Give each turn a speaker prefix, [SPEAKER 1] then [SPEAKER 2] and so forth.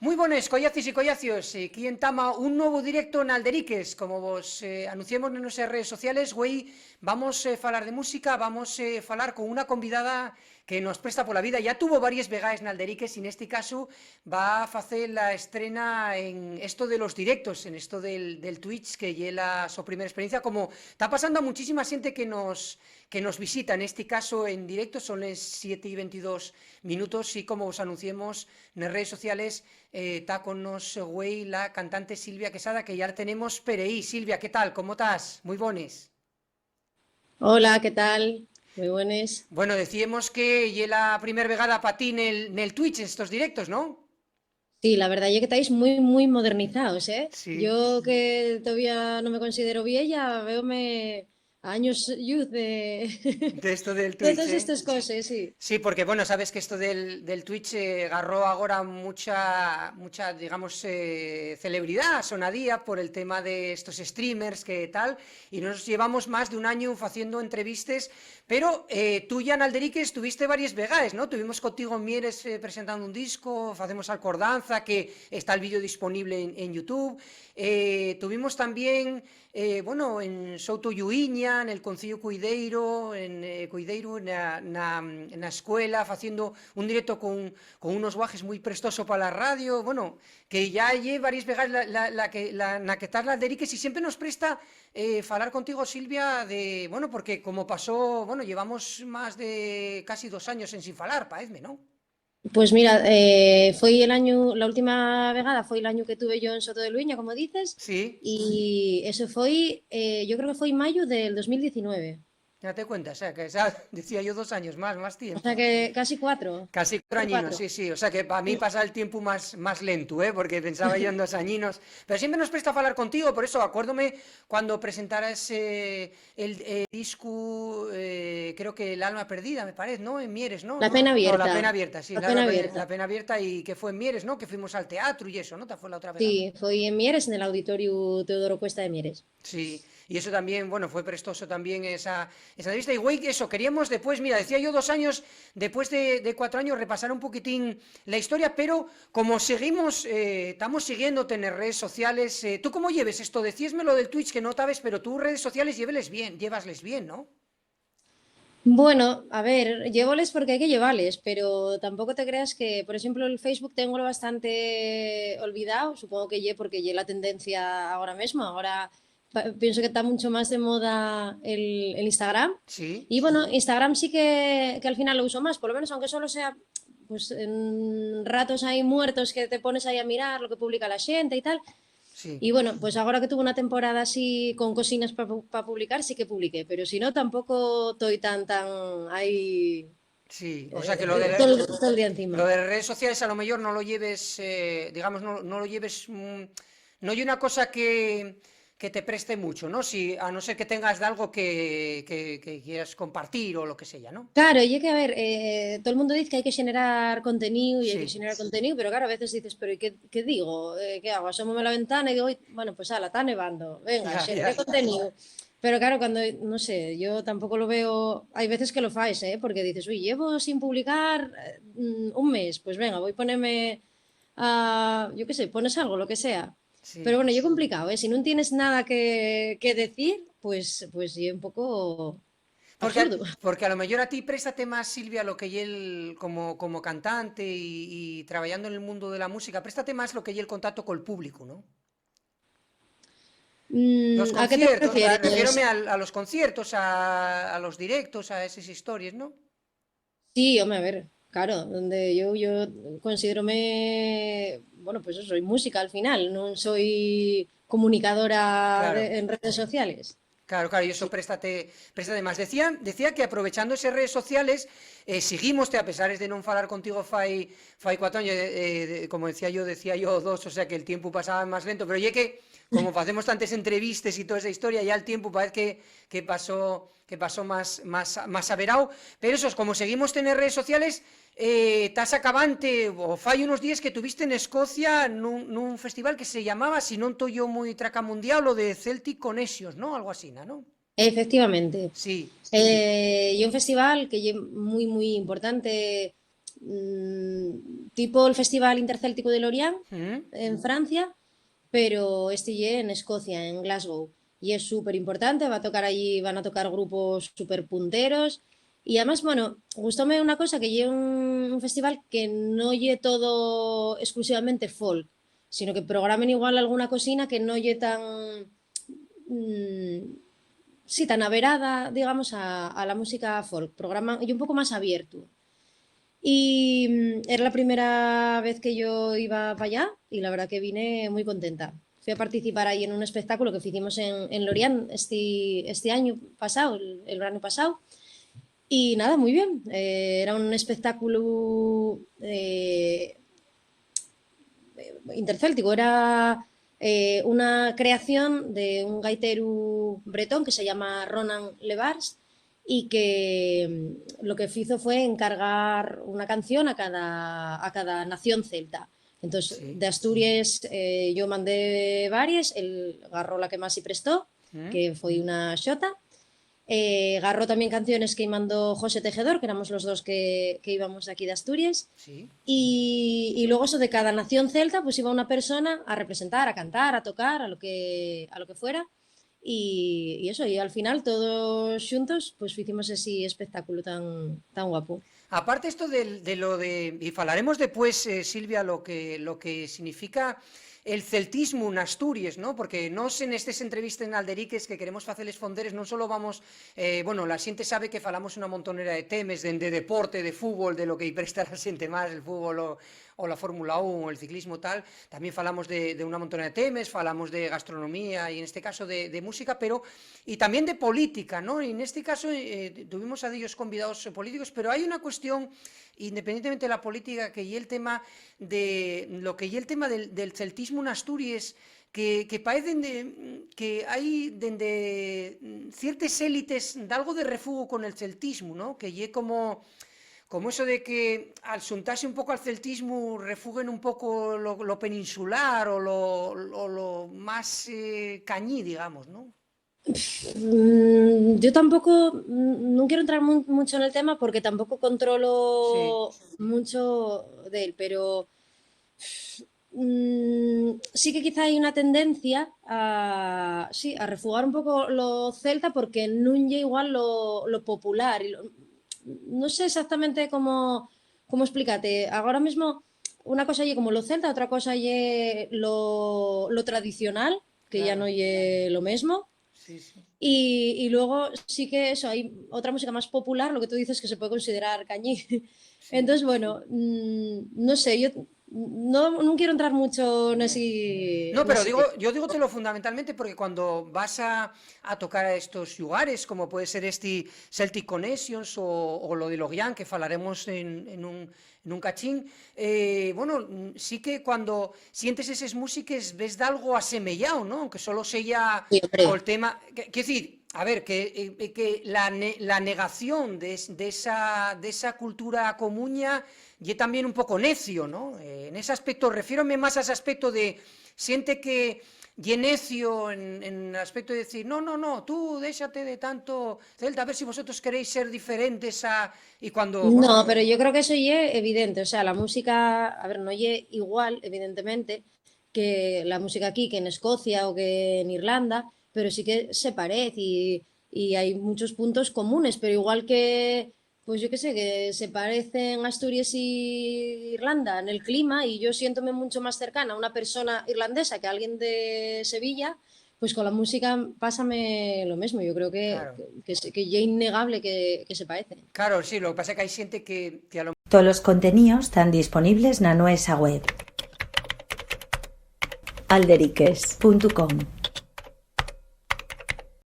[SPEAKER 1] Moi bones, collacis e collacios, aquí entama un novo directo en Alderiques, como vos anunciemos nas nosas redes sociales, güey, vamos falar de música, vamos falar con unha convidada que nos presta pola vida, ya tuvo varias vegaes en Alderiques e neste caso va a facer la estrena en esto de los directos, en esto del Twitch, que lle la súa primeira experiencia, como está pasando a muchísima xente que nos visita, en este caso en directo, son les 7:22 y como os anunciemos nas redes sociales, está con nos güey la cantante Silvia Quesada, que ya tenemos Pereí. Silvia, ¿qué tal? ¿Cómo estás? Muy bones.
[SPEAKER 2] Hola, ¿qué tal? Muy buenas.
[SPEAKER 1] Bueno, decíamos que lle la primer vegada para ti nel Twitch, estos directos, ¿no?
[SPEAKER 2] Sí, la verdad es que estáis muy modernizados, ¿eh?
[SPEAKER 1] Sí.
[SPEAKER 2] Yo que todavía no me considero vieja, veome a años luz de,
[SPEAKER 1] De esto del
[SPEAKER 2] de
[SPEAKER 1] Twitch,
[SPEAKER 2] todas
[SPEAKER 1] ¿eh?
[SPEAKER 2] estas cosas, sí.
[SPEAKER 1] Sí, porque bueno, sabes que esto del Twitch agarró ahora mucha, digamos, celebridad, sonadía por el tema de estos streamers que tal, y nos llevamos más de un año haciendo entrevistas, pero tú ya en Alderiques tuviste varias vegaes, ¿no? Tuvimos contigo en Mieres presentando un disco, hacemos Alcordanza, que está el vídeo disponible en YouTube, tuvimos también, bueno, en Souto Lluíña, en el Concello Cuideiro, Cuideiro, na escuela, haciendo un directo con unos guajes muy prestoso para la radio, bueno, que ya lle varias vegas na que estás la Alderiques y siempre nos presta falar contigo, Silvia, de, bueno, porque como pasó, bueno, llevamos más de casi 2 años en sin falar, paezme, ¿no?
[SPEAKER 2] Pues mira, fue el año, la última vegada fue el año que tuve yo en Soto de Luiña, como dices,
[SPEAKER 1] Sí,
[SPEAKER 2] y eso fue, yo creo que fue en mayo del 2019.
[SPEAKER 1] ya te cuentas, o sea, que ya decía yo 2 años más
[SPEAKER 2] O sea
[SPEAKER 1] tiempo.
[SPEAKER 2] que casi cuatro,
[SPEAKER 1] Casi 4 añinos,
[SPEAKER 2] cuatro.
[SPEAKER 1] sí, sí. O sea que para mí pasa el tiempo más lento, ¿eh? Porque pensaba yo en 2 añinos. Pero siempre nos presta hablar contigo, por eso acuérdome cuando presentaras el disco, creo que El alma perdida, me parece, ¿no? En Mieres, ¿no?
[SPEAKER 2] La
[SPEAKER 1] No,
[SPEAKER 2] pena
[SPEAKER 1] no, La pena
[SPEAKER 2] abierta,
[SPEAKER 1] abierta, sí,
[SPEAKER 2] la pena
[SPEAKER 1] La
[SPEAKER 2] abierta.
[SPEAKER 1] pena abierta y que fue en Mieres, ¿no? Que fuimos al teatro y eso, ¿no? Te fue la otra vegada.
[SPEAKER 2] Sí, fue en Mieres, en el auditorio Teodoro Cuesta de Mieres.
[SPEAKER 1] Sí, y eso también, bueno, fue prestoso también esa entrevista. Y güey, eso, queríamos después, mira, decía yo 2 años, después de 4 años, repasar un poquitín la historia, pero como seguimos, estamos siguiéndote en las redes sociales, ¿tú cómo lleves esto? Decíasme lo del Twitch que no sabes, pero tú redes sociales llévasles bien, ¿no?
[SPEAKER 2] Bueno, a ver, llévoles porque hay que llevarles, pero tampoco te creas que, por ejemplo, el Facebook tengo bastante olvidado, supongo que porque lle la tendencia ahora mismo, ahora pienso que está mucho más de moda el Instagram.
[SPEAKER 1] Sí,
[SPEAKER 2] Y bueno, Instagram sí que al final lo uso más, por lo menos aunque solo sea pues en ratos ahí muertos que te pones ahí a mirar lo que publica la gente y tal.
[SPEAKER 1] sí.
[SPEAKER 2] Y bueno, pues ahora que tuve una temporada así con cosinas para publicar, sí que publiqué, pero si no, tampoco estoy tan ahí
[SPEAKER 1] Sí, o sea que lo
[SPEAKER 2] todo el día encima.
[SPEAKER 1] lo de redes sociales a lo mejor no lo lleves, digamos, no lo lleves, no hay una cosa que te preste mucho, ¿no? Si, a no ser que tengas de algo que quieras compartir o lo que sea, ¿no?
[SPEAKER 2] Claro, y es que a ver, todo el mundo dice que hay que generar contenido y hay que
[SPEAKER 1] Sí,
[SPEAKER 2] generar contenido, pero claro, a veces dices, pero ¿y qué digo? ¿Qué hago? Asómome a la ventana y digo, "Uy, bueno, pues ala, está nevando, venga,
[SPEAKER 1] ya, ya,
[SPEAKER 2] generé contenido". Pero claro, cuando, no sé, yo tampoco lo veo, hay veces que lo faes, ¿eh? Porque dices, uy, llevo sin publicar un mes, pues venga, voy a ponerme a, yo qué sé, pones algo, lo que sea. Pero
[SPEAKER 1] sí.
[SPEAKER 2] bueno, yo complicado, ¿eh? Si no tienes nada que decir, pues yo un poco
[SPEAKER 1] Porque,
[SPEAKER 2] absurdo.
[SPEAKER 1] porque a lo mejor a ti préstate más, Silvia, lo que él como cantante y trabajando en el mundo de la música, préstate más lo que y el contacto con el público, ¿no? Los
[SPEAKER 2] ¿A qué te
[SPEAKER 1] conciertos,
[SPEAKER 2] refieres?
[SPEAKER 1] refiérome a los conciertos, a los directos, a esas historias, ¿no?
[SPEAKER 2] Sí, hombre, a ver, claro, donde yo considero bueno, pues eso, soy música al final, no soy comunicadora
[SPEAKER 1] Claro.
[SPEAKER 2] en redes sociales.
[SPEAKER 1] Claro, claro, y eso préstate más. Decía que aprovechando esas redes sociales, seguimos, a pesar de no falar contigo fai 4 años, como decía yo 2, o sea que el tiempo pasaba más lento, pero ya que como hacemos tantas entrevistas y toda esa historia, ya el tiempo parece que pasó más averado, pero eso es, como seguimos tener redes sociales, estás acabante, o fai unos días que tuviste en Escocia nun festival que se llamaba, si non estoy yo muy traca mundial, lo de Celtic Connexions, ¿no? Algo así, ¿no?
[SPEAKER 2] Efectivamente.
[SPEAKER 1] Sí,
[SPEAKER 2] Y un festival que es muy importante, tipo el Festival Intercéltico de Lorient
[SPEAKER 1] ¿Mm?
[SPEAKER 2] en Francia, pero este ye en Escocia, en Glasgow. Y es súper importante, va a tocar allí, van a tocar grupos súper punteros. Y además, bueno, gustóme una cosa, que lle un festival que no lle todo exclusivamente folk, sino que programen igual alguna cocina que no lle tan... sí, tan averada, digamos, a la música folk. Programa y un poco más abierto. Y era la primera vez que yo iba para allá y la verdad que vine muy contenta. Fui a participar ahí en un espectáculo que hicimos en Lorient este año pasado, el verano pasado. Y nada, muy bien. Era un espectáculo intercéltico. Era una creación de un gaitero bretón que se llama Ronan Levars y que lo que hizo fue encargar una canción a cada nación celta. Entonces,
[SPEAKER 1] Sí.
[SPEAKER 2] de Asturias yo mandé varias, el Garro la que más y prestó,
[SPEAKER 1] ¿Mm?
[SPEAKER 2] que fue una xota. Garró también canciones que mandó José Tejedor, que éramos los dos que íbamos de aquí de Asturias.
[SPEAKER 1] Sí.
[SPEAKER 2] Y luego eso de cada nación celta, pues iba una persona a representar, a cantar, a tocar, a lo que fuera. Y eso, y al final todos juntos, pues hicimos ese espectáculo tan guapo.
[SPEAKER 1] Aparte esto de lo de, y falaremos después, Silvia, lo que significa el celtismo en Asturias, ¿no? Porque nos en estas entrevistas en Alderiques que queremos facerles fonderes, non solo vamos, bueno, la xente sabe que falamos unha montonera de temes, de deporte, de fútbol, de lo que presta a xente máis, el fútbol o la Fórmula 1 o el ciclismo tal, también falamos de una montonera de temes, falamos de gastronomía y en este caso de música, pero y también de política, ¿no? Y en este caso tuvimos a ellos convidados políticos, pero hay una cuestión, independientemente de la política, que y el tema de lo que y el tema del celtismo en Asturias, que parecen que hay dende ciertas élites de algo de refugo con el celtismo, ¿no? Que y como eso de que al xuntarse un pouco al celtismo refuguen un pouco lo peninsular o lo más cañí, digamos, ¿no?
[SPEAKER 2] Yo tampoco, no quiero entrar mucho en el tema porque tampoco
[SPEAKER 1] Sí.
[SPEAKER 2] controlo mucho de él, pero sí que quizá hay una tendencia sí, a refugar un poco lo celta porque non lle igual lo popular. No sé exactamente cómo explicarte. Ahora mismo una cosa lle como lo celta, otra cosa lle lo tradicional, que ya
[SPEAKER 1] Claro,
[SPEAKER 2] no lle lo mismo.
[SPEAKER 1] sí, sí.
[SPEAKER 2] Y luego sí que eso, hay otra música más popular, lo que tú dices que se puede considerar cañí.
[SPEAKER 1] Sí.
[SPEAKER 2] Entonces, bueno, no sé, yo no quiero entrar mucho en
[SPEAKER 1] Ya. No,
[SPEAKER 2] en
[SPEAKER 1] pero
[SPEAKER 2] ese tema.
[SPEAKER 1] yo digo fundamentalmente porque cuando vas a tocar a estos lugares, como puede ser este Celtic Connections o lo de Lorient, que falaremos en un cachín, bueno, sí que cuando sientes esas músicas ves de algo asemellado, ¿no? Aunque solo sea
[SPEAKER 2] Sí,
[SPEAKER 1] o
[SPEAKER 2] hombre.
[SPEAKER 1] el tema, quiero decir, a ver, que la negación de esa cultura comuña y también un poco necio, ¿no? En ese aspecto, refiérome más a ese aspecto de siente que y necio en el aspecto de decir, no, tú déjate de tanto Celta, a ver si vosotros queréis ser diferentes y cuando,
[SPEAKER 2] No,
[SPEAKER 1] bueno,
[SPEAKER 2] pero yo creo que eso ya es evidente. O sea, la música, a ver, no es igual, evidentemente, que la música aquí, que en Escocia o que en Irlanda, pero sí que se parece y hay muchos puntos comunes, pero igual que, pues yo qué sé, que se parecen Asturias y Irlanda en el clima y yo siéntome mucho más cercana a una persona irlandesa que a alguien de Sevilla, pues con la música pásame lo mismo. Yo creo
[SPEAKER 1] claro,
[SPEAKER 2] que ya es innegable que se parecen.
[SPEAKER 1] claro, sí, lo que pasa es que hay gente que a lo
[SPEAKER 3] Todos los contenidos están disponibles na nuestra web alderiques.com.